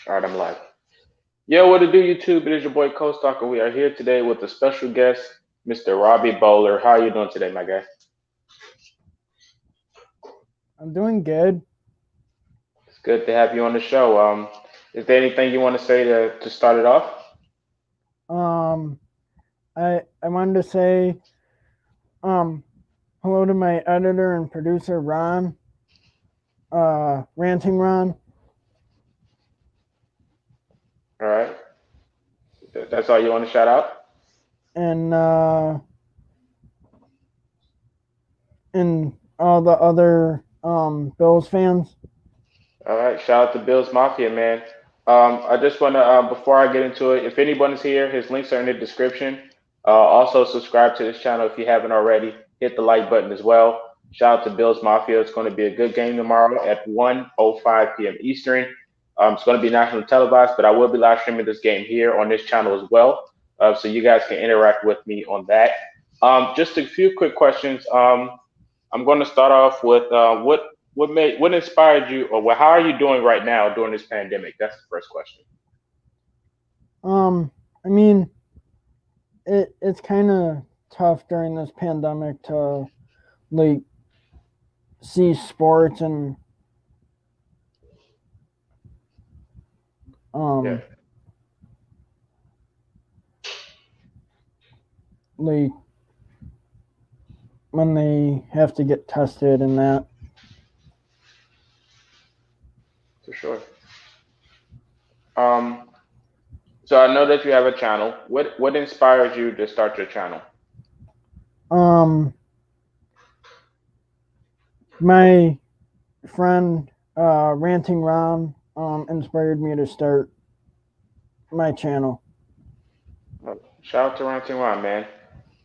All right, I'm live. Yo, what to do, YouTube? It is your boy Coach Talker. We are here today with a special guest, Mr. Robbie Bowler. How are you doing today, my guy? I'm doing good. It's good to have you on the show. Is there anything you want to say to start it off? Um, I wanted to say um hello to my editor and producer Ron, ranting Ron, All right, that's all you want to shout out. and and all the other Bills fans. All right, shout out to Bills Mafia, man. I just want to, before I get into it, if anybody's here, his links are in the description. Also, subscribe to this channel if you haven't already. Hit the like button as well. Shout out to Bills Mafia. It's going to be a good game tomorrow at 1:05 p.m. Eastern. It's going to be national televised, but I will be live streaming this game here on this channel as well, so you guys can interact with me on that. Just a few quick questions. I'm going to start off with what inspired you, or how are you doing right now during this pandemic? That's the first question. I mean it's kind of tough during this pandemic to like see sports and Yeah, um like when they have to get tested and that. for sure. Um, so I know that you have a channel. What inspired you to start your channel? Um, my friend ranting Ron inspired me to start my channel. Shout out to Ranting Ron, man.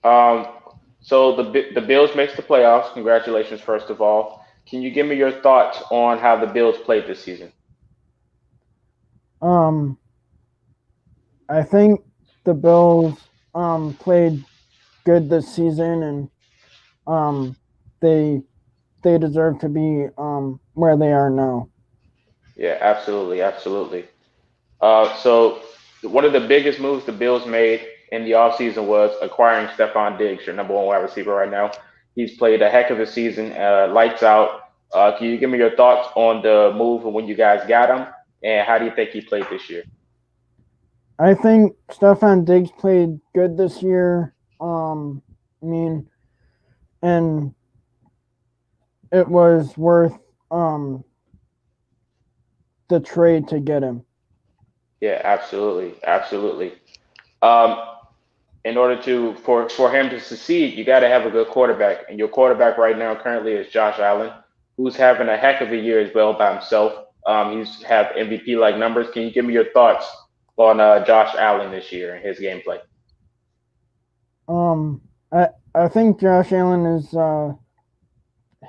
Um, so the Bills makes the playoffs. Congratulations, first of all. Can you give me your thoughts on how the Bills played this season? Um, I think the Bills played good this season, and um they they deserve to be where they are now. Yeah, absolutely, absolutely. So one of the biggest moves the Bills made in the offseason was acquiring Stephon Diggs, your number one wide receiver right now. He's played a heck of a season, lights out. Can you give me your thoughts on the move and when you guys got him, and how do you think he played this year? I think Stephon Diggs played good this year. I mean, and it was worth um the trade to get him. Yeah, absolutely, absolutely. Um, in order for him to succeed, you got to have a good quarterback, and your quarterback right now currently is Josh Allen, who's having a heck of a year as well by himself. He's have MVP like numbers. Can you give me your thoughts on Josh Allen this year and his gameplay? Um, I think Josh Allen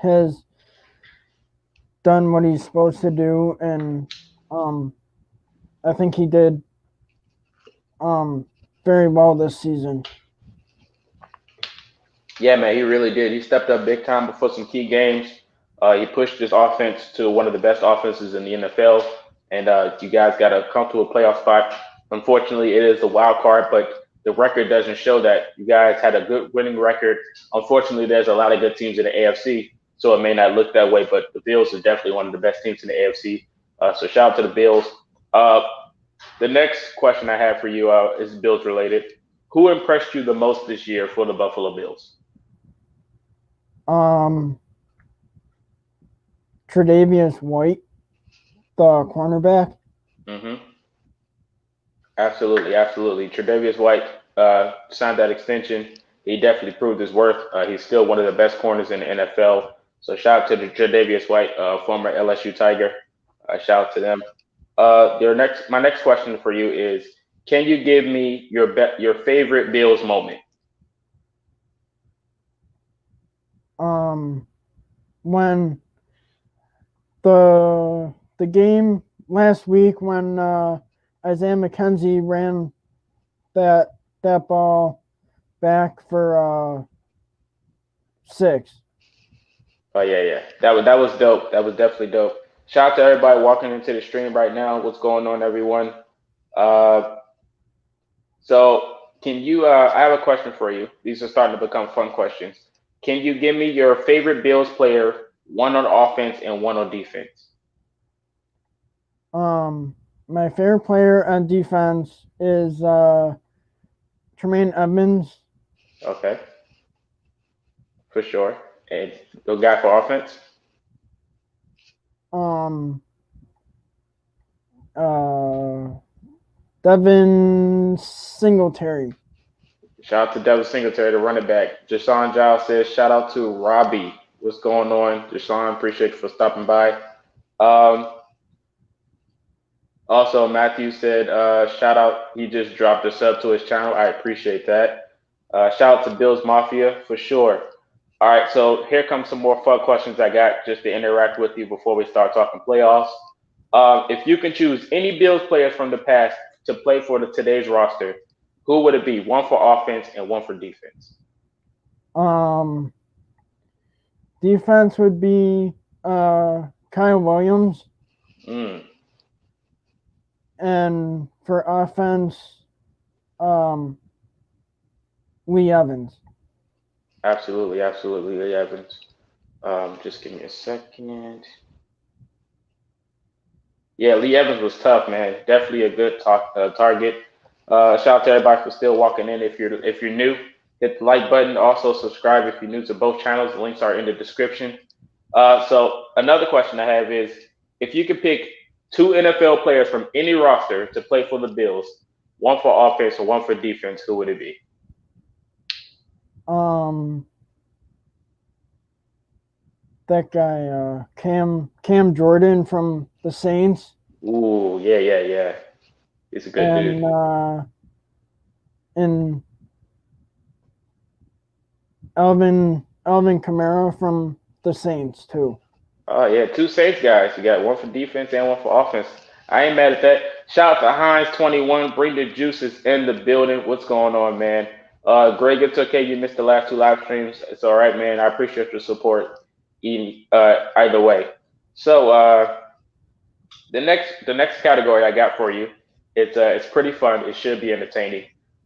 has done what he's supposed to do, and um, I think he did um very well this season. Yeah, man, he really did. He stepped up big time before some key games. He pushed his offense to one of the best offenses in the NFL, and you guys got to come to a playoff spot. Unfortunately, it is a wild card, but the record doesn't show that. You guys had a good winning record. Unfortunately, there's a lot of good teams in the AFC, so it may not look that way, but the Bills are definitely one of the best teams in the AFC. So shout out to the Bills. Uh, the next question I have for you is Bills related. Who impressed you the most this year for the Buffalo Bills? Um, Tre'Davious White, the cornerback. Hmm. Absolutely, absolutely. Tre'Davious White signed that extension. He definitely proved his worth. He's still one of the best corners in the NFL. So shout out to Tre'Davious White, former LSU Tiger. Shout out to them. My next question for you is: can you give me your favorite Bills moment? Um, when the game last week when Isaiah McKenzie ran that that ball back for 6. Oh yeah, yeah. That was dope. That was definitely dope. Shout out to everybody walking into the stream right now. What's going on, everyone? Uh, so, can you? I have a question for you. These are starting to become fun questions. Can you give me your favorite Bills player, one on offense and one on defense? My favorite player on defense is Tremaine Edmonds. Okay, for sure. And the guy for offense? Um, uh, Devin Singletary. Shout out to Devin Singletary, the running back. Jashawn Giles says, shout out to Robbie. What's going on? Jashawn, appreciate you for stopping by. Um, Also, Matthew said, shout out, he just dropped a sub to his channel. I appreciate that. Shout out to Bills Mafia for sure. All right, so here comes some more fun questions I got just to interact with you before we start talking playoffs. If you can choose any Bills players from the past to play for the today's roster, who would it be? One for offense and one for defense. Um, Defense would be Kyle Williams, Mm, and for offense, um, Lee Evans. absolutely, absolutely, Lee Evans. Just give me a second. Yeah, Lee Evans was tough, man. Definitely a good target. Shout out to everybody for still walking in. If you're new, hit the like button. Also subscribe if you're new to both channels. The links are in the description. So another question I have is, if you could pick two NFL players from any roster to play for the Bills, one for offense and one for defense, who would it be? Um, that guy, Cam Jordan from the Saints, Ooh, yeah, yeah, yeah. He's a good dude. and and Alvin Kamara from the Saints too. Oh yeah, two Saints guys. You got one for defense and one for offense. I ain't mad at that. Shout out to Heinz21. Bring the juices in the building. What's going on, man? Greg, it's okay. You missed the last two live streams. It's all right, man. I appreciate your support. Either way. So the next category I got for you. It's pretty fun. It should be entertaining.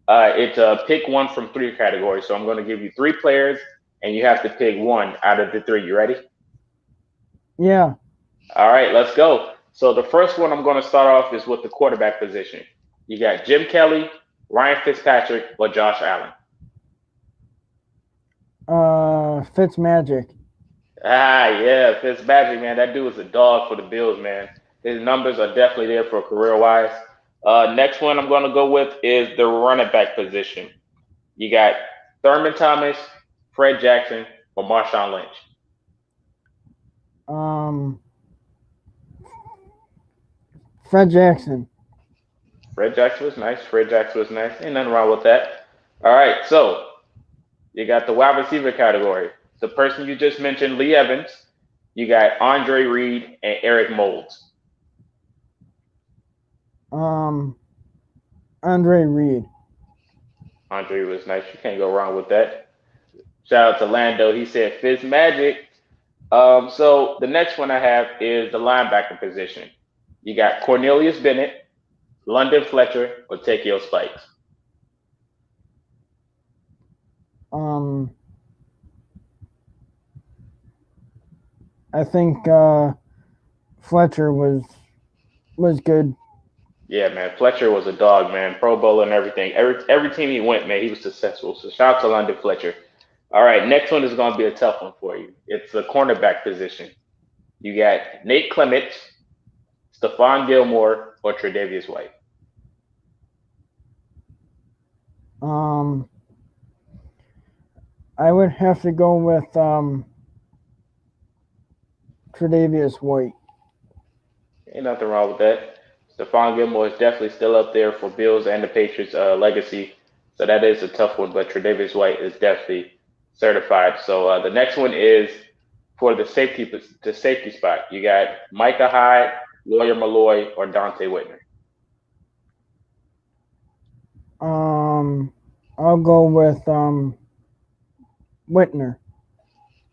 It's pick one from three categories. So I'm going to give you three players, and you have to pick one out of the three. You ready? Yeah. All right, let's go. So the first one I'm going to start off is with the quarterback position. You got Jim Kelly, Ryan Fitzpatrick, or Josh Allen. Fitzmagic. Ah, yeah, Fitzpatrick, man. That dude was a dog for the Bills, man. His numbers are definitely there for career wise. Next one I'm going to go with is the running back position. You got Thurman Thomas, Fred Jackson, or Marshawn Lynch. Um, Fred Jackson. Fred Jackson was nice. Fred Jackson was nice. Ain't nothing wrong with that. All right, so you got the wide receiver category. The person you just mentioned, Lee Evans. You got Andre Reed and Eric Moulds. Um, Andre Reed. Andre was nice. You can't go wrong with that. Shout out to Lando. He said Fizz Magic. So the next one I have is the linebacker position. You got Cornelius Bennett, London Fletcher, or Takeo Spikes. Um, I think Fletcher was good. Yeah, man. Fletcher was a dog, man. Pro Bowler and everything. Every team he went, man, he was successful. So shout out to London Fletcher. All right, next one is going to be a tough one for you. It's the cornerback position. You got Nate Clements, Stephon Gilmore, or Tre'Davious White. Um, I would have to go with Tre'Davious White. Ain't nothing wrong with that. Stephon Gilmore is definitely still up there for Bills and the Patriots legacy. So that is a tough one, but Tre'Davious White is definitely certified. So the next one is for the safety spot. You got Micah Hyde, Lawyer Malloy, or Dante Whitner. I'll go with Whitner.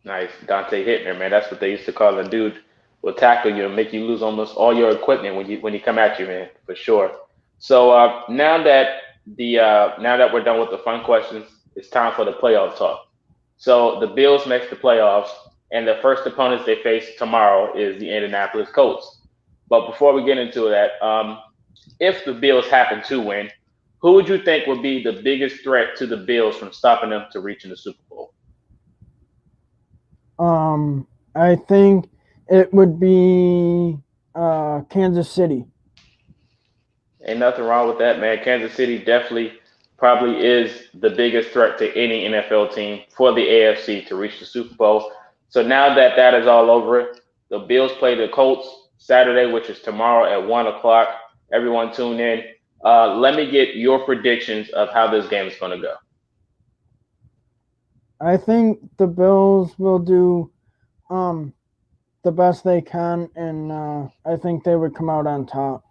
Nice, Dante Hittner, man. That's what they used to call the dude. will tackle you and make you lose almost all your equipment when you come at you, man, for sure. So now that we're done with the fun questions, it's time for the playoff talk. So the Bills makes the playoffs, and the first opponents they face tomorrow is the Indianapolis Colts. But before we get into that, if the Bills happen to win, who would you think would be the biggest threat to the Bills from stopping them to reaching the Super Bowl? I think it would be Kansas City. Ain't nothing wrong with that, man. Kansas City definitely probably is the biggest threat to any NFL team for the AFC to reach the Super Bowl. So now that that is all over, the Bills play the Colts Saturday, which is tomorrow at 1 o'clock. Everyone tune in. Let me get your predictions of how this game is going to go. I think the Bills will do um the best they can, and I think they would come out on top.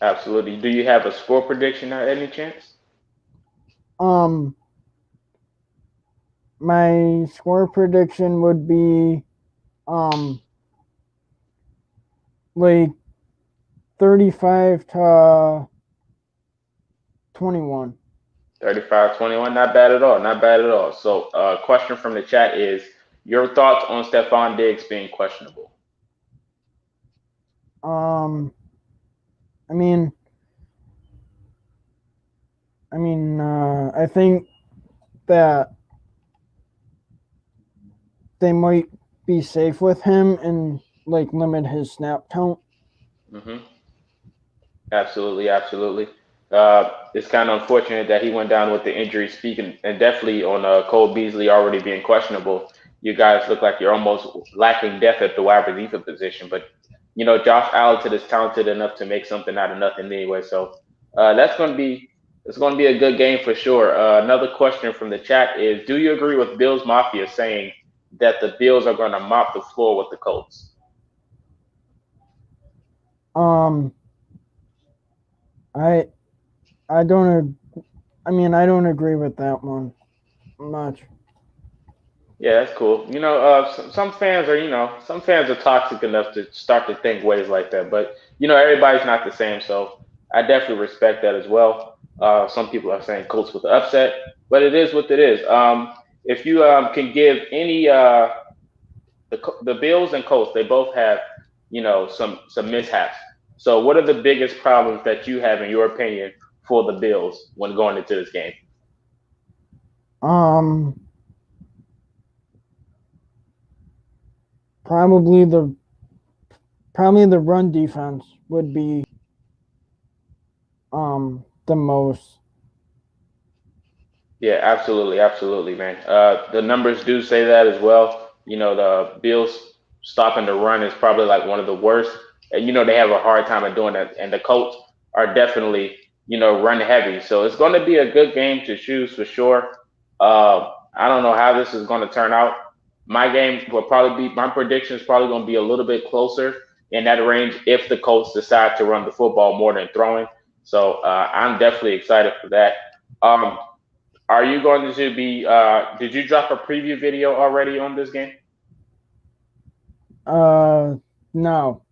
Absolutely. Do you have a score prediction at any chance? Um, my score prediction would be um like 35 to 21. 35-21, not bad at all. Not bad at all. So, question from the chat is your thoughts on Stephon Diggs being questionable? Um, I mean, I think that they might be safe with him and like limit his snap count. Hmm. Absolutely, absolutely. It's kind of unfortunate that he went down with the injury. Speaking and definitely on Cole Beasley already being questionable, you guys look like you're almost lacking depth at the wide receiver position. But Josh Allen is talented enough to make something out of nothing anyway. So that's going to be it's going to be a good game for sure. Another question from the chat is: do you agree with Bills Mafia saying that the Bills are going to mop the floor with the Colts? Um, I I don't. I don't agree with that one much. Yeah, that's cool. Some fans are, some fans are toxic enough to start to think ways like that. But everybody's not the same, so I definitely respect that as well. Some people are saying Colts with the upset, but it is what it is. If you can give any the Bills and Colts, they both have some mishaps. So, what are the biggest problems that you have, in your opinion, for the Bills when going into this game? Um, probably the probably the run defense would be the most. Yeah, absolutely, absolutely, man. The numbers do say that as well. The Bills stopping the run is probably like one of the worst, and they have a hard time at doing that. And the Colts are definitely run heavy, so it's going to be a good game to choose for sure. I don't know how this is going to turn out. My prediction is probably going to be a little bit closer in that range if the Colts decide to run the football more than throwing. So I'm definitely excited for that. Um, are you going to be? Did you drop a preview video already on this game? Uh, no.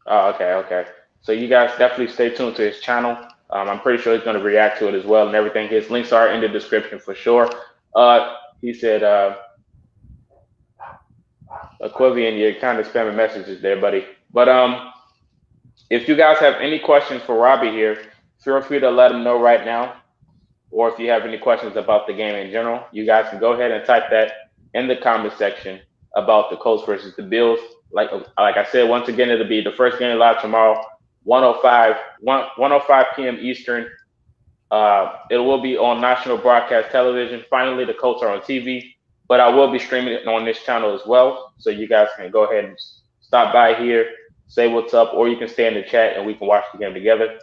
Oh, okay, okay. So you guys definitely stay tuned to his channel. I'm pretty sure he's going to react to it as well and everything. His links are in the description for sure. He said, Aquivian, you're kind of spamming messages there, buddy. But if you guys have any questions for Robbie here, feel free to let him know right now. Or if you have any questions about the game in general, you guys can go ahead and type that in the comment section about the Colts versus the Bills. Like I said, once again, it'll be the first game live tomorrow, 105 p.m. Eastern. It will be on national broadcast television. Finally, the Colts are on TV, but I will be streaming it on this channel as well. So you guys can go ahead and stop by here, say what's up, or you can stay in the chat and we can watch the game together.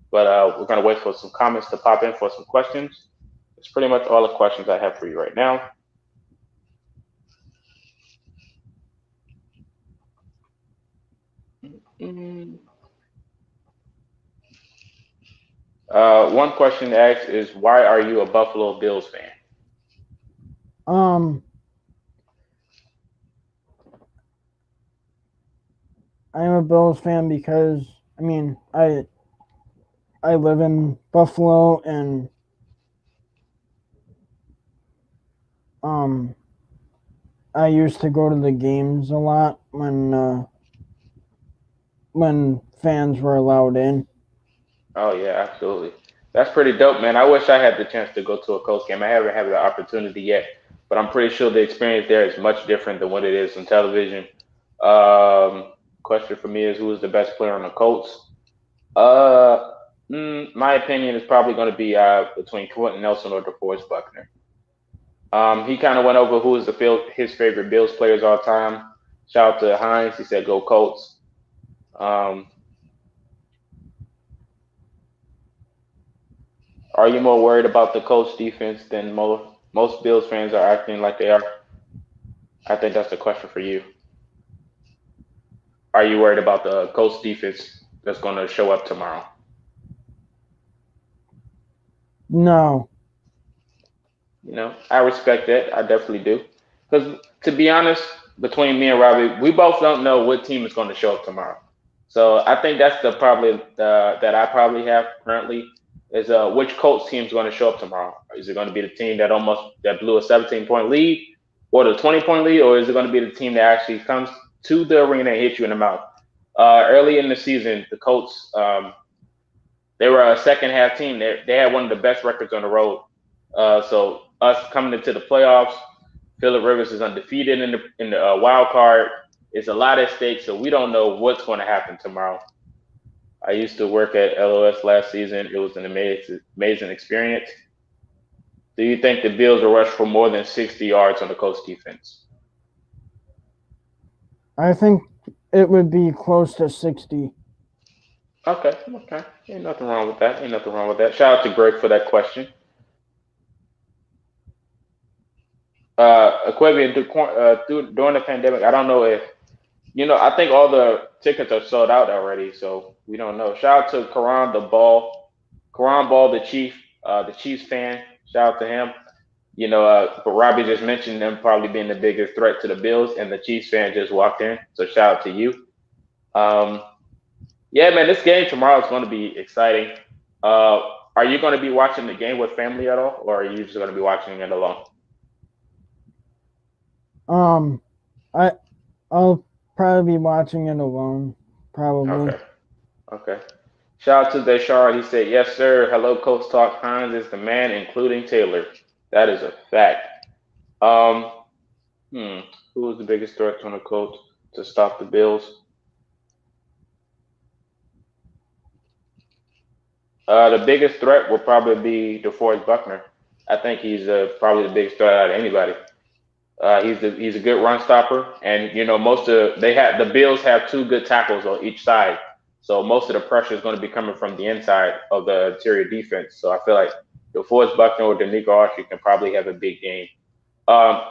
But we're going to wait for some comments to pop in for some questions. That's pretty much all the questions I have for you right now. One question to ask is, why are you a Buffalo Bills fan? Um, I'm a Bills fan because I mean I live in Buffalo and um I used to go to the games a lot when fans were allowed in. Oh yeah, absolutely. That's pretty dope, man. I wish I had the chance to go to a Colts game. I haven't had the opportunity yet, but I'm pretty sure the experience there is much different than what it is on television. Question for me is who is the best player on the Colts? Uh, my opinion is probably going to be between Quentin Nelson or DeForest Buckner. He kind of went over who is his favorite Bills players all time. Shout out to Hines. He said go Colts. Um, are you more worried about the Colts defense than most Bills fans are acting like they are? I think that's the question for you. Are you worried about the Colts defense that's going to show up tomorrow? No. I respect that. I definitely do. Because to be honest, between me and Robbie, we both don't know what team is going to show up tomorrow. So I think that's the probably that I probably have currently is which Colts team is going to show up tomorrow? Is it going to be the team that blew a 17-point lead, or the 20-point lead, or is it going to be the team that actually comes to the arena and hits you in the mouth? Early in the season, the Colts they were a second half team. They had one of the best records on the road. So us coming into the playoffs, Phillip Rivers is undefeated in the wild card. It's a lot at stake, so we don't know what's going to happen tomorrow. I used to work at LOS last season. It was an amazing experience. Do you think the Bills will rush for more than 60 yards on the Colts defense? I think it would be close to 60. Okay, okay. Ain't nothing wrong with that. Ain't nothing wrong with that. Shout out to Greg for that question. Equivia, during the pandemic, I don't know if I think all the tickets are sold out already, so we don't know. Shout out to Karan Ball, the Chiefs fan. Shout out to him. But Robbie just mentioned them probably being the biggest threat to the Bills, and the Chiefs fan just walked in. So shout out to you. Um, yeah, man, this game tomorrow is going to be exciting. Uh, are you going to be watching the game with family at all, or are you just going to be watching it alone? Um I I'll probably be watching it alone. Probably. Okay, okay. Shout out to Deshard. He said, "Yes, sir. Hello, Coach Talk. Hines is the man, including Taylor. That is a fact." Um, hmm. Who is the biggest threat on the Colts to stop the Bills? The biggest threat will probably be DeForest Buckner. I think he's probably the biggest threat out of anybody. He's a good run stopper, and most of they have the Bills have two good tackles on each side, so most of the pressure is going to be coming from the inside of the interior defense. So I feel like DeForest Buckner or Danico Archie can probably have a big game. Um,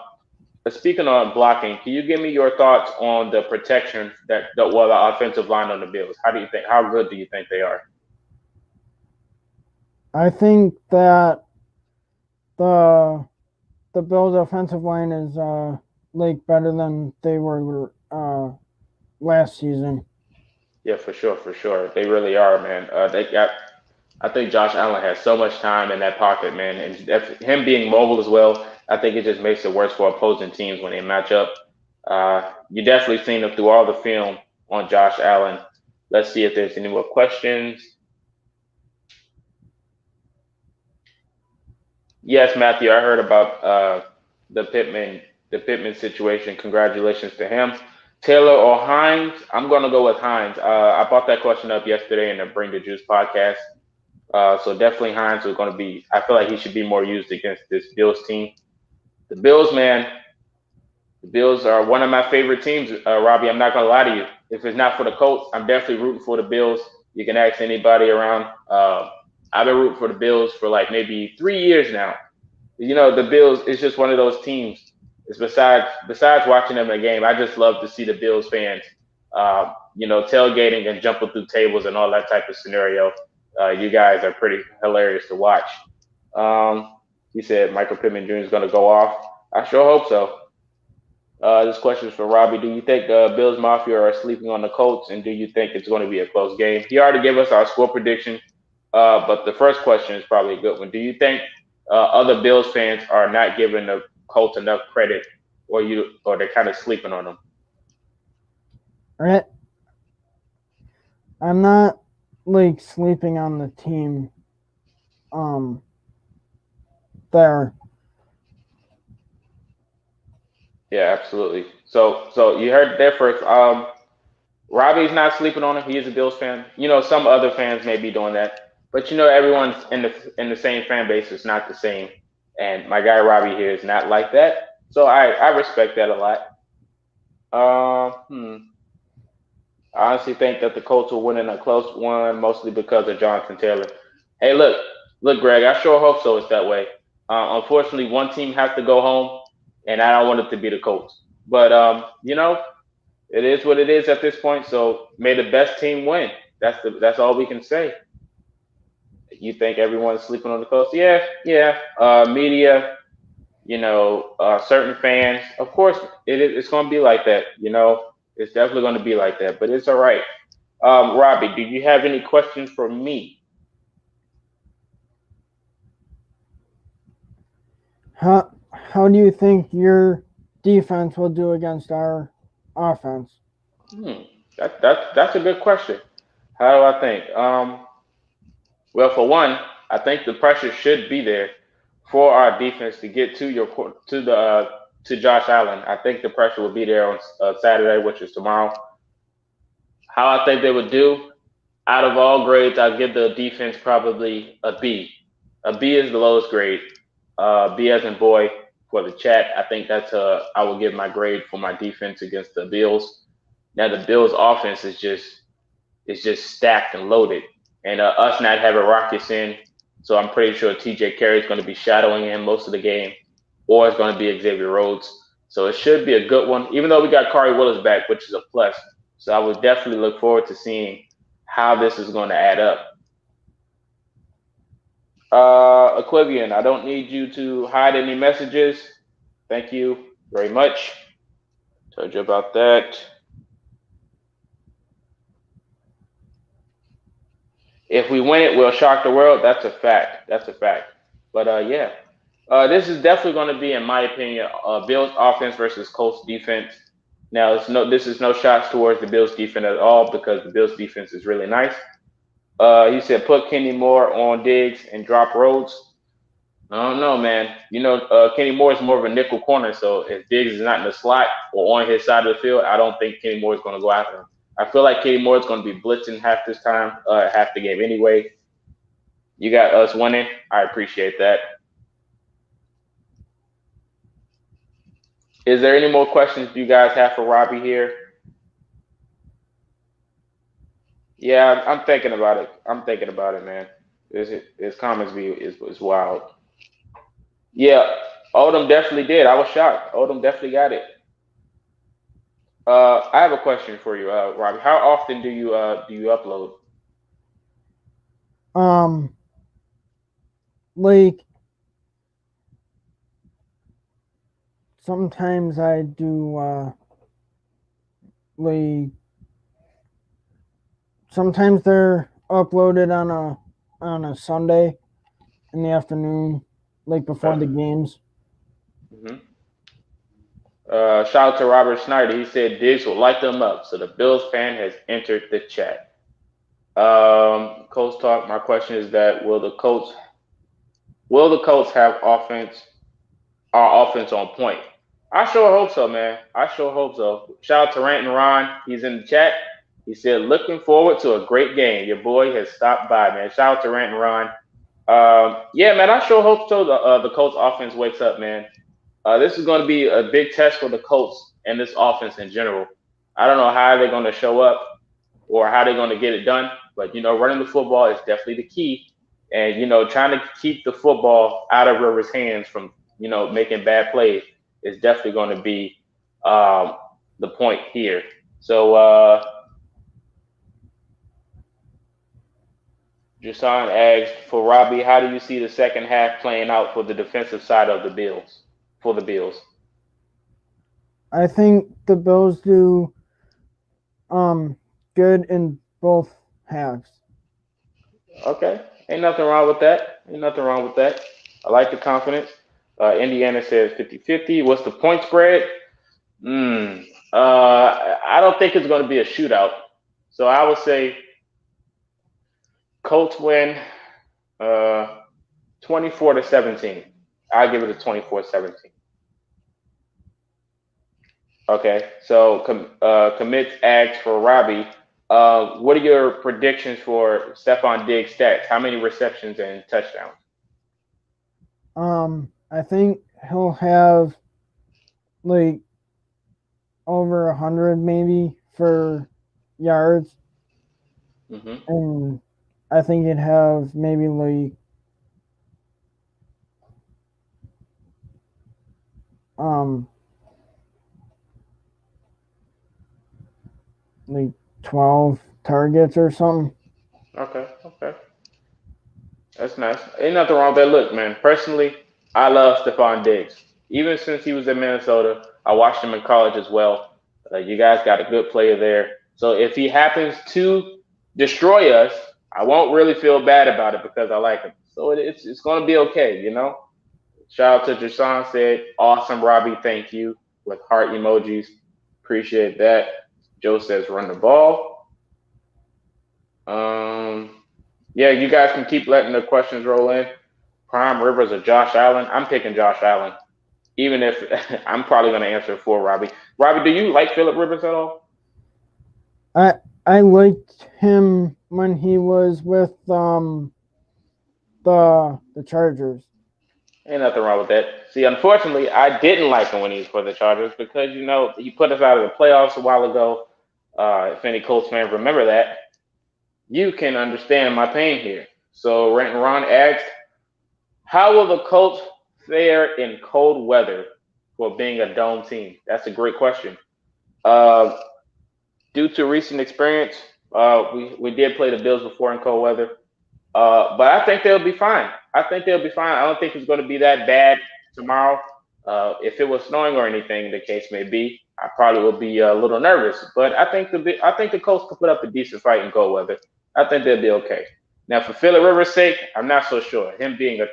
Speaking on blocking, can you give me your thoughts on the protection the offensive line on the Bills? How do you think? How good do you think they are? I think that the the Bills offensive line is like better than they were last season. Yeah, for sure, for sure. They really are, man. They got. I think Josh Allen has so much time in that pocket, man, and him being mobile as well. I think it just makes it worse for opposing teams when they match up. You definitely seen him through all the film on Josh Allen. Let's see if there's any more questions. Yes, Matthew, I heard about the Pittman the Pittman situation. Congratulations to him. Taylor or Hines? I'm gonna go with Hines. I brought that question up yesterday in the Bring the Juice podcast. So definitely Hines is going to be. I feel like he should be more used against this Bills team. The Bills, man. The Bills are one of my favorite teams, Robbie. I'm not going to lie to you. If it's not for the Colts, I'm definitely rooting for the Bills. You can ask anybody around. I've been rooting for the Bills for like maybe 3 years now. The Bills. It's just one of those teams. It's besides watching them in a game. I just love to see the Bills fans, tailgating and jumping through tables and all that type of scenario. You guys are pretty hilarious to watch. Um, he said Michael Pittman Jr. is going to go off. I sure hope so. This question is for Robbie. Do you think the Bills Mafia are sleeping on the Colts, and do you think it's going to be a close game? He already gave us our score prediction, but the first question is probably a good one. Do you think other Bills fans are not giving the Colts enough credit, or they're kind of sleeping on them? Right? I'm not like sleeping on the team. Um, there. Yeah, absolutely. So you heard it there first. Robbie's not sleeping on him. He is a Bills fan. Some other fans may be doing that, but everyone's in the same fan base is not the same. And my guy Robbie here is not like that. So I respect that a lot. I honestly think that the Colts will win in a close one, mostly because of Jonathan Taylor. Hey, look, Greg. I sure hope so. It's that way. Unfortunately, one team has to go home, and I don't want it to be the Colts. But it is what it is at this point. So may the best team win. That's all we can say. You think everyone's sleeping on the Colts? Yeah, yeah. Media, certain fans. Of course, it's going to be like that. It's definitely going to be like that. But it's all right. Robbie, do you have any questions for me? How do you think your defense will do against our offense? Hmm. That's a good question. How do I think? Well, for one, I think the pressure should be there for our defense to get to Josh Allen. I think the pressure will be there on Saturday, which is tomorrow. How I think they would do out of all grades, I'd give the defense probably a B. A B is the lowest grade. B as in boy for the chat. I think I will give my grade for my defense against the Bills. Now the Bills offense is just stacked and loaded, and us not having Rockets in, so I'm pretty sure T.J. Carey is going to be shadowing him most of the game, or it's going to be Xavier Rhodes. So it should be a good one, even though we got Kari Willis back, which is a plus. So I would definitely look forward to seeing how this is going to add up. Equivian, I don't need you to hide any messages. Thank you very much. Told you about that. If we win it, we'll shock the world. That's a fact. That's a fact. But yeah, this is definitely going to be, in my opinion, Bills offense versus Colts defense. Now, this is no shots towards the Bills defense at all because the Bills defense is really nice. He said put Kenny Moore on Diggs and drop Rhodes. I don't know, man. Kenny Moore is more of a nickel corner, so if Diggs is not in the slot or on his side of the field, I don't think Kenny Moore is going to go after him. I feel like Kenny Moore is going to be blitzing half the game anyway. You got us winning. I appreciate that. Is there any more questions you guys have for Robbie here? Yeah, I'm thinking about it. I'm thinking about it, man. His comments is wild. Yeah, Odom definitely did. I was shocked. Odom definitely got it. I have a question for you, Robbie. How often do you upload? Um, like sometimes I do. Like sometimes they're uploaded on a Sunday in the afternoon, like before Okay. the games. hmm Shout out to Robert Snyder. He said Diggs will light them up. So the Bills fan has entered the chat. Colts talk. My question is that will the Colts have our offense on point? I sure hope so, man. I sure hope so. Shout out to Rant and Ron. He's in the chat. He said, looking forward to a great game. Your boy has stopped by, man. Shout out to Rant and Ron. Yeah, man, I sure hope so. The Colts offense wakes up, man. This is going to be a big test for the Colts and this offense in general. I don't know how they're going to show up or how they're going to get it done, but running the football is definitely the key. And trying to keep the football out of Rivers' hands from making bad plays is definitely going to be um, the point here. So, Jason asked for Robbie, how do you see the second half playing out for the defensive side of the Bills? For the Bills. I think the Bills do um good in both halves. Okay, ain't nothing wrong with that. Ain't nothing wrong with that. I like the confidence. Indiana says 50-50. What's the point spread? Hmm. I don't think it's going to be a shootout. So I would say Colts win uh, 24-17. I'll give it a 24-17. Okay. So commits asks for Robbie. What are your predictions for Stephon Diggs stats? How many receptions and touchdowns? I think he'll have like over 100 maybe for yards, Hmm. and I think he'd have maybe um like 12 targets or something. Okay. Okay. That's nice. Ain't nothing wrong with that. Look, man, personally, I love Stephon Diggs. Even since he was in Minnesota, I watched him in college as well. You guys got a good player there. So if he happens to destroy us, I won't really feel bad about it because I like him. So it's going to be okay, you know? Shout out to Jason said, awesome, Robbie, thank you, with heart emojis. Appreciate that. Joe says, run the ball. Um, yeah, you guys can keep letting the questions roll in. Prime Rivers or Josh Allen? I'm picking Josh Allen, even if I'm probably going to answer for Robbie. Robbie, do you like Philip Rivers at all? I I liked him when he was with the Chargers. Ain't nothing wrong with that. See, unfortunately, I didn't like him when he was for the Chargers because he put us out of the playoffs a while ago. If any Colts fans remember that, you can understand my pain here. So Rent and Ron asked, "How will the Colts fare in cold weather for being a dome team?" That's a great question. Uh, Due to recent experience, we did play the Bills before in cold weather. But I think they'll be fine. I think they'll be fine. I don't think it's going to be that bad tomorrow. If it was snowing or anything, the case may be, I probably will be a little nervous. But I think the Colts can put up a decent fight in cold weather. I think they'll be okay. Now, for Phillip Rivers' sake, I'm not so sure. Him being a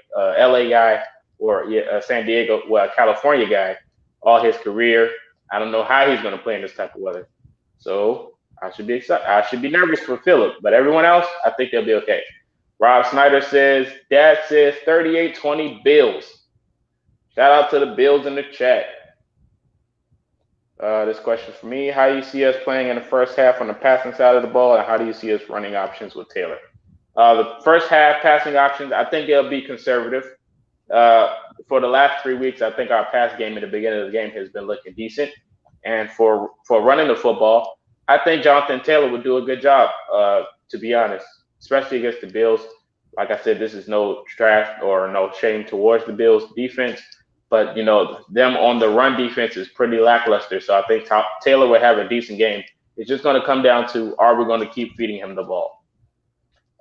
LA guy or a San Diego, well, California guy, all his career, I don't know how he's going to play in this type of weather. So I should be excited. I should be nervous for Phillip, but everyone else, I think they'll be okay. Rob Snyder says, Dad says 38-20 Bills. Shout out to the Bills in the chat. This question for me. How do you see us playing in the first half on the passing side of the ball, and how do you see us running options with Taylor? The first half passing options, I think they'll be conservative. Uh, for the last 3 weeks, I think our pass game at the beginning of the game has been looking decent. And for running the football, I think Jonathan Taylor would do a good job, to be honest, especially against the Bills. Like I said, this is no trash or no shame towards the Bills defense, but them on the run defense is pretty lackluster. So I think Taylor would have a decent game. It's just going to come down to, are we going to keep feeding him the ball?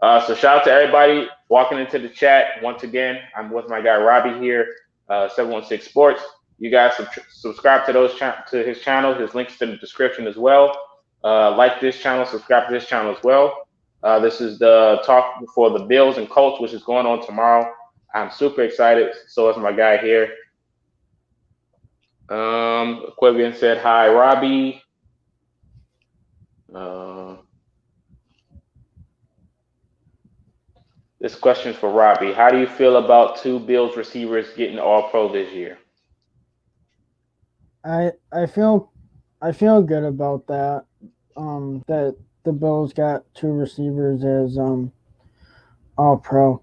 So shout out to everybody walking into the chat. Once again, I'm with my guy Robbie here, 716 Sports. You guys subscribe to to his channel. His links in the description as well. Like this channel, subscribe to this channel as well. This is the talk for the Bills and Colts, which is going on tomorrow. I'm super excited. So is my guy here. Quivian said hi, Robbie. Uh, this question for Robbie. How do you feel about two Bills receivers getting all pro this year? I feel good about that. That the Bills got two receivers as all pro.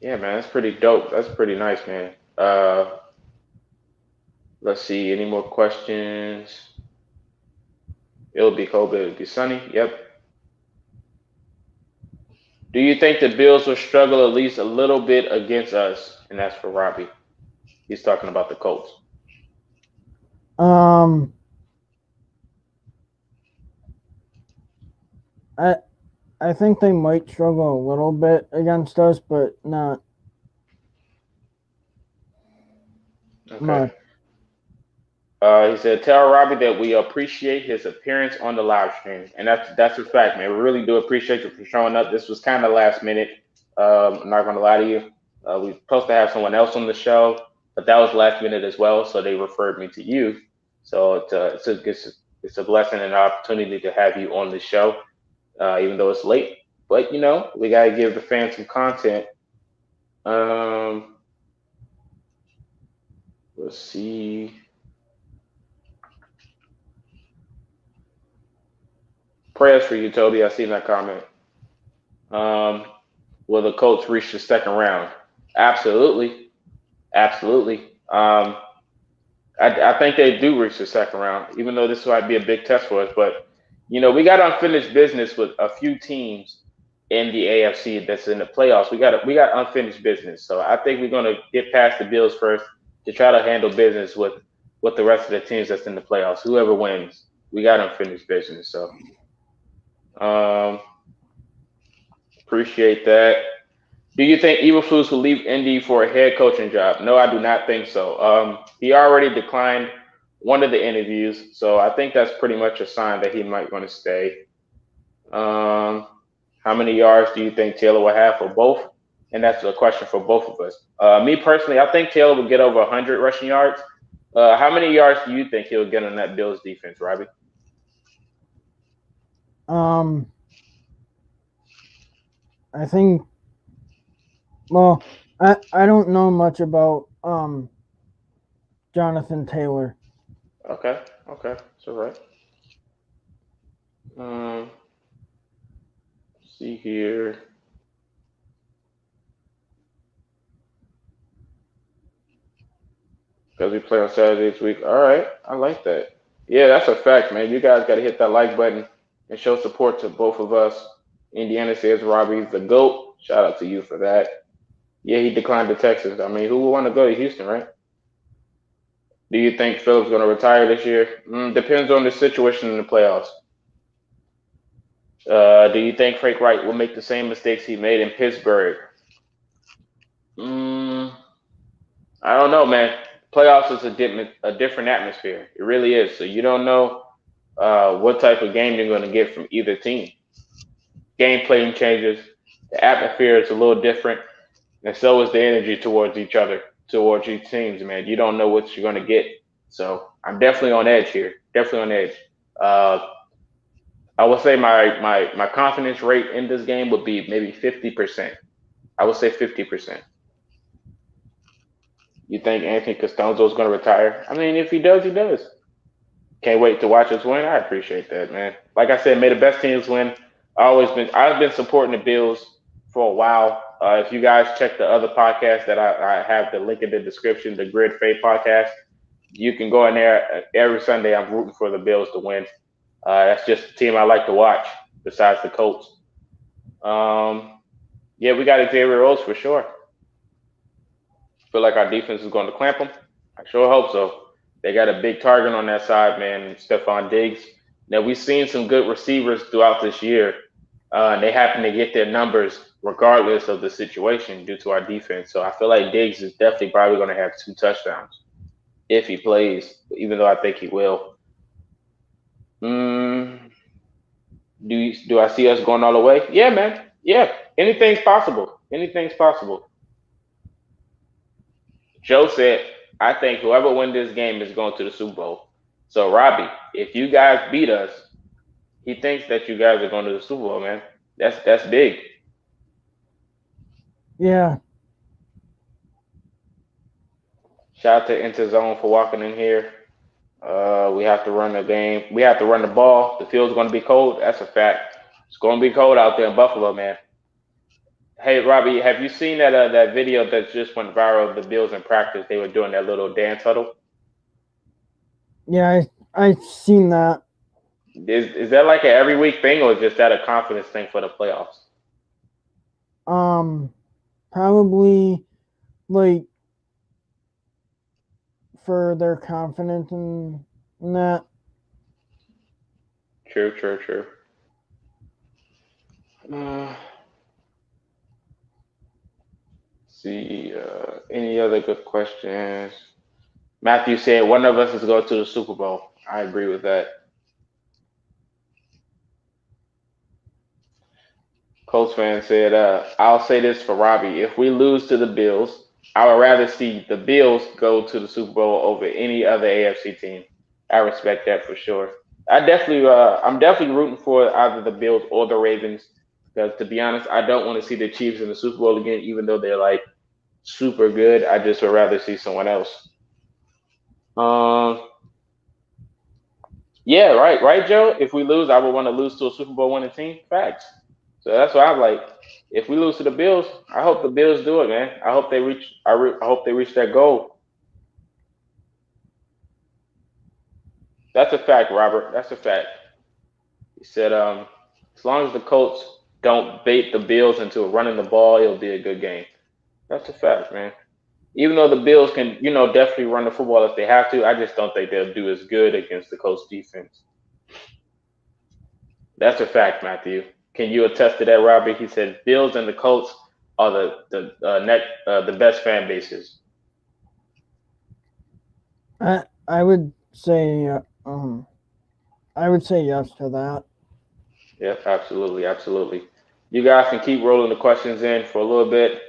Yeah, man, that's pretty dope. That's pretty nice, man. Let's see. Any more questions? It'll be cold, but it'll be sunny. Yep. Do you think the Bills will struggle at least a little bit against us? And that's for Robbie. He's talking about the Colts. Um, I I think they might struggle a little bit against us, but not Okay. much. He said, "Tell Robbie that we appreciate his appearance on the live stream, and that's a fact, man. We really do appreciate you for showing up. This was kind of last minute. I'm not gonna lie to you. We were supposed to have someone else on the show, but that was last minute as well. So they referred me to you. So it's a blessing and an opportunity to have you on the show, even though it's late. But we gotta give the fans some content. Um, let's see. Prayers for you, Toby. I seen that comment. Um, will the Colts reach the second round? Absolutely, absolutely. I think they do reach the second round, even though this might be a big test for us. But we got unfinished business with a few teams in the AFC that's in the playoffs. We got unfinished business. So I think we're gonna get past the Bills first to try to handle business with the rest of the teams that's in the playoffs. Whoever wins, we got unfinished business. So um, appreciate that. Do you think Eberflus will leave Indy for a head coaching job? No, I do not think so. He already declined one of the interviews, so I think that's pretty much a sign that he might want to stay. Um, how many yards do you think Taylor will have for both? And that's a question for both of us. Me personally, I think Taylor will get over 100 rushing yards. How many yards do you think he'll get on that Bills defense, Robbie? Um, I think. Well, I don't know much about Jonathan Taylor. Okay, okay, it's all right. See here. Because we play on Saturday this week. All right, I like that. Yeah, that's a fact, man. You guys got to hit that like button and show support to both of us. Indiana says Robbie's the GOAT. Shout out to you for that. Yeah, he declined the Texans. I mean, who would want to go to Houston, right? Do you think Phillips going to retire this year? Depends on the situation in the playoffs. Do you think Frank Wright will make the same mistakes he made in Pittsburgh? Mm, I don't know, man. Playoffs is a different atmosphere. It really is. So you don't know what type of game you're going to get from either team. Game playing changes. The atmosphere is a little different, and so is the energy towards each other, towards each teams. Man, you don't know what you're going to get. So I'm definitely on edge here. Definitely on edge. Uh, I would say my confidence rate in this game would be maybe 50%. I would say 50%. You think Anthony Costanzo is going to retire? I mean, if he does, he does. Can't wait to watch us win. I appreciate that, man. Like I said, may the best teams win. I've been supporting the Bills for a while. If you guys check the other podcast that I have the link in the description, the Grid Faith podcast, you can go in there every Sunday. I'm rooting for the Bills to win. That's just the team I like to watch, besides the Colts. Um, yeah, we got Xavier Rhodes for sure. Feel like our defense is going to clamp them. I sure hope so. They got a big target on that side, man. Stephon Diggs. Now we've seen some good receivers throughout this year, and they happen to get their numbers regardless of the situation due to our defense. So I feel like Diggs is definitely probably going to have 2 touchdowns if he plays, even though I think he will. Mm, do I see us going all the way? Yeah, man. Yeah, anything's possible. Anything's possible. Joe said, I think whoever wins this game is going to the Super Bowl. So, Robbie, if you guys beat us, he thinks that you guys are going to the Super Bowl, man. That's big. Yeah, Shout out to Interzone for walking in here. We have to run the game. We have to run the ball. The field's going to be cold. That's a fact. It's going to be cold out there in Buffalo, man. Hey, Robbie, have you seen that video that just went viral of the Bills in practice? They were doing that little dance huddle. yeah, I seen that. Is that like an every week thing, or is just that a confidence thing for the playoffs? Um, Probably like for their confidence in that. True, true, true. Uh, see, any other good questions? Matthew said one of us is going to the Super Bowl. I agree with that. Colts fan said, I'll say this for Robbie. If we lose to the Bills, I would rather see the Bills go to the Super Bowl over any other AFC team. I respect that for sure. I'm definitely rooting for either the Bills or the Ravens because, to be honest, I don't want to see the Chiefs in the Super Bowl again, even though they're like super good. I just would rather see someone else. Um, yeah, right, Joe. If we lose, I would want to lose to a Super Bowl winning team. Facts. So that's why I'm like, if we lose to the Bills, I hope the Bills do it, man. I hope they reach. I hope they reach that goal. That's a fact, Robert. That's a fact. He said, as long as the Colts don't bait the Bills into running the ball, it'll be a good game. That's a fact, man. Even though the Bills can, definitely run the football if they have to, I just don't think they'll do as good against the Colts defense. That's a fact, Matthew. Can you attest to that, Robbie? He said Bills and the Colts are the best fan bases. I would say I would say yes to that. Yep, absolutely, absolutely. You guys can keep rolling the questions in for a little bit.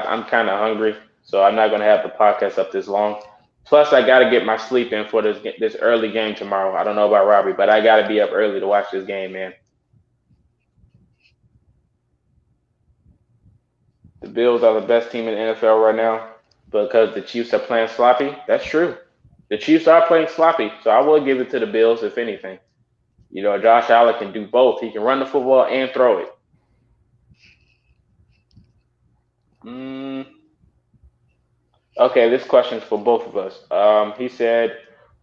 I'm kind of hungry, so I'm not gonna have the podcast up this long. Plus, I gotta get my sleep in for this early game tomorrow. I don't know about Robbie, but I gotta be up early to watch this game, man. The Bills are the best team in the NFL right now because the Chiefs are playing sloppy. That's true. The Chiefs are playing sloppy, so I will give it to the Bills if anything. Josh Allen can do both. He can run the football and throw it. Mm, okay, this question is for both of us. He said,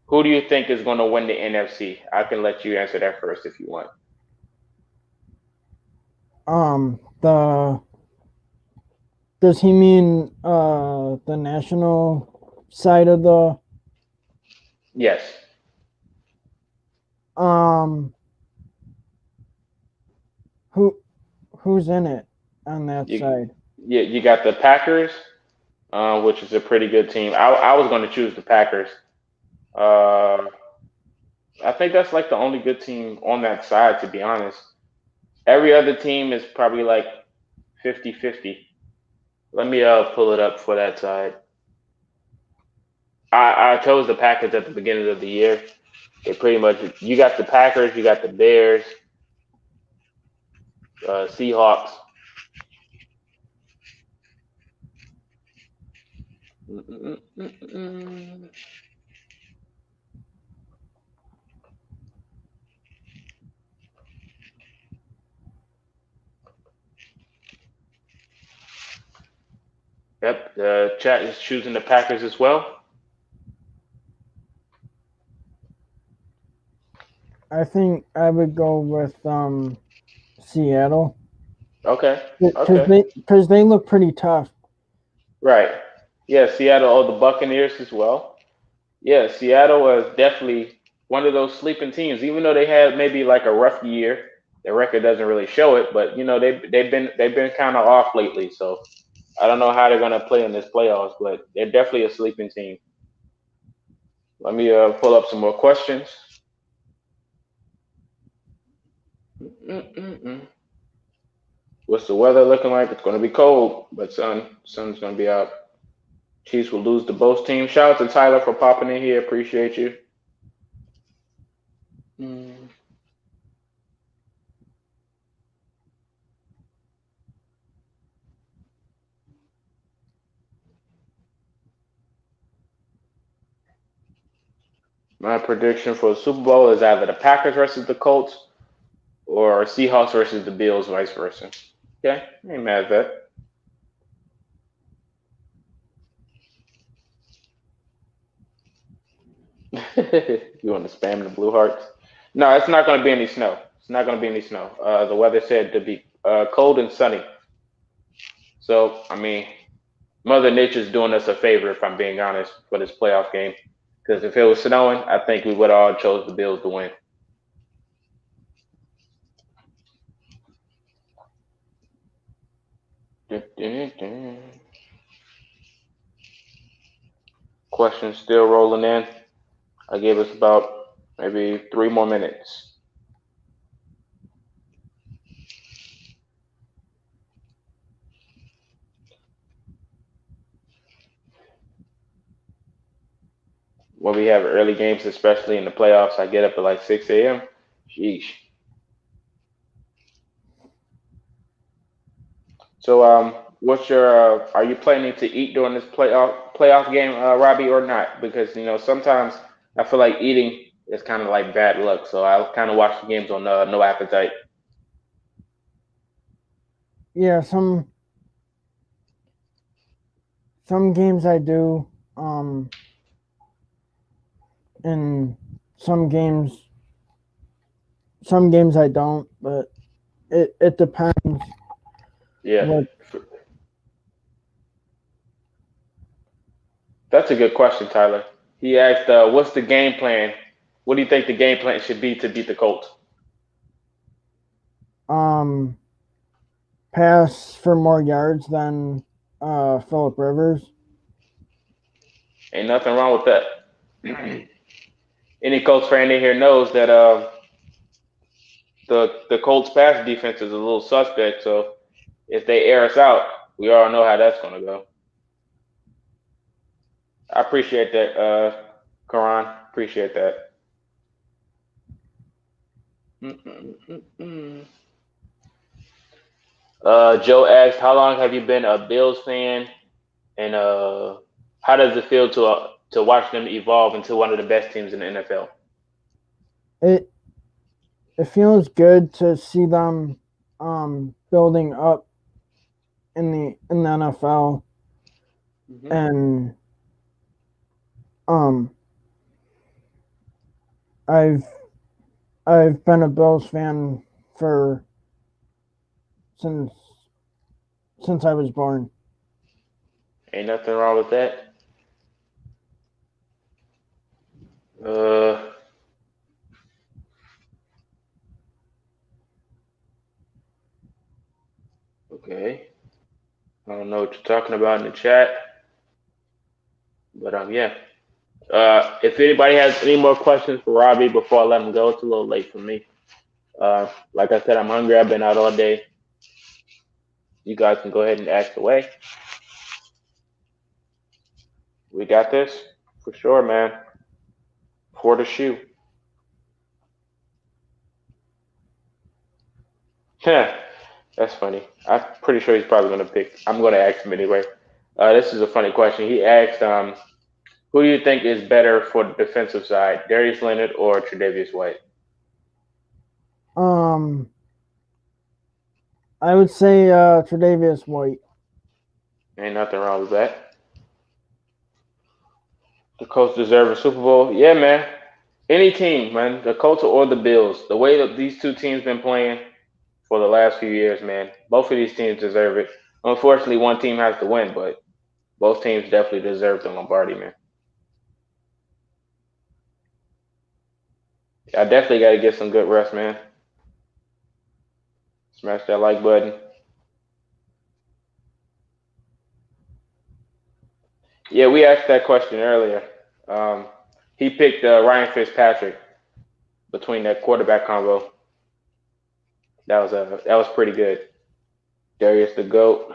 "Who do you think is going to win the NFC?" I can let you answer that first if you want. The does he mean the national side of the Yes, um who who's in it on that you side? you got the Packers, which is a pretty good team. I was going to choose the Packers. Uh, I think that's like the only good team on that side, to be honest. Every other team is probably like 50-50. Let me pull it up for that side. I chose the Packers at the beginning of the year. They pretty much you got the Packers, you got the Bears, Seahawks. Yep, the chat is choosing the Packers as well. I think I would go with Seattle Okay, because okay, they look pretty tough. right. Yeah, Seattle. Oh, the Buccaneers as well. Yeah, Seattle was definitely one of those sleeping teams. Even though they had maybe like a rough year, their record doesn't really show it. But they've been kind of off lately. So I don't know how they're gonna play in this playoffs, but they're definitely a sleeping team. Let me pull up some more questions. Mm-mm-mm. What's the weather looking like? It's going to be cold, but sun's going to be out. Chiefs will lose to both teams. Shout out to Tyler for popping in here. Appreciate you. Mm. My prediction for the Super Bowl is either the Packers versus the Colts or Seahawks versus the Bills, vice versa. Okay, I ain't mad at that. You want to spam the blue hearts? No, it's not going to be any snow. It's not going to be any snow. The weather said to be cold and sunny. So, I mean, Mother Nature's doing us a favor, if I'm being honest, for this playoff game. Because if it was snowing, I think we would all chose the Bills to win. Questions still rolling in. I gave us about maybe 3 more minutes. When we have early games, especially in the playoffs, I get up at like 6 a.m. Sheesh. So, what's your? Are you planning to eat during this playoff game, Robbie, or not? Because sometimes I feel like eating is kind of like bad luck. So I kind of watch the games on no appetite. Yeah, some games I do, and some games some games I don't, but it depends Yeah, what. that's a good question, Tyler. He asked, "What's the game plan? What do you think the game plan should be to beat the Colts?" um pass for more yards than Philip Rivers. Ain't nothing wrong with that. Any Colts fan in here knows that the Colts pass defense is a little suspect. So if they air us out, we all know how that's going to go. I appreciate that, Karan. Appreciate that. Mm-mm-mm-mm. Joe asked, "How long have you been a Bills fan, and how does it feel to watch them evolve into one of the best teams in the NFL?" It it feels good to see them building up in the NFL, Hmm. and um I've I've been a Bills fan for since since I was born. Ain't nothing wrong with that. Uh, okay. I don't know what you're talking about in the chat, but yeah. If anybody has any more questions for Robbie before I let him go, it's a little late for me. Like I said, I'm hungry. I've been out all day. You guys can go ahead and ask away. We got this for sure, man. For the shoe. That's funny. I'm pretty sure he's probably gonna pick. I'm gonna ask him anyway. This is a funny question. He asked, "Who do you think is better for the defensive side, Darius Leonard or Tre'Davious White?" Um, I would say Tre'Davious White. Ain't nothing wrong with that. The Colts deserve a Super Bowl. Yeah, man. Any team, man. The Colts or the Bills. The way that these two teams been playing for the last few years, man. Both of these teams deserve it. Unfortunately, one team has to win, but both teams definitely deserve the Lombardi, man. I definitely got to get some good rest, man. Smash that like button. Yeah, we asked that question earlier. Um, he picked Ryan Fitzpatrick between that quarterback combo. That was pretty good. Darius the goat.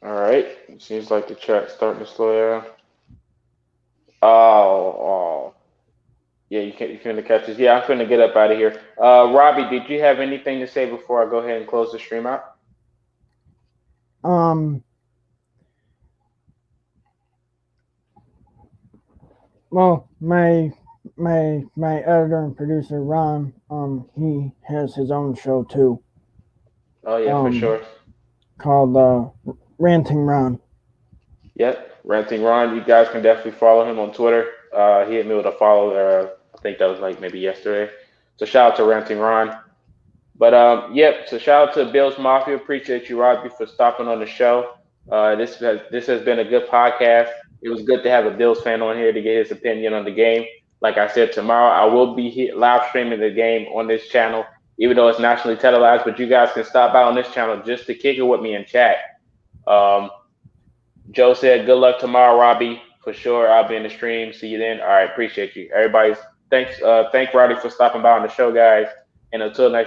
All right. Seems like the chat's starting to slow down. Oh, yeah. You finna catch this. Yeah, I'm finna get up out of here. Robbie, did you have anything to say before I go ahead and close the stream out? Um, well, my editor and producer Ron, he has his own show too, Oh yeah, for um, sure. called Ranting Ron. Yep, Ranting Ron. You guys can definitely follow him on Twitter. He hit me with a follow. I think that was like maybe yesterday. So shout out to Ranting Ron. But yep. So shout out to Bills Mafia. Appreciate you, Robbie, for stopping on the show. This has been a good podcast. It was good to have a Bills fan on here to get his opinion on the game. Like I said, tomorrow I will be live streaming the game on this channel, even though it's nationally televised. But you guys can stop by on this channel just to kick it with me and chat. Um, Joe said, "Good luck tomorrow, Robbie. For sure, I'll be in the stream. See you then." All right, appreciate you, everybody. Thank Roddy for stopping by on the show, guys. And until next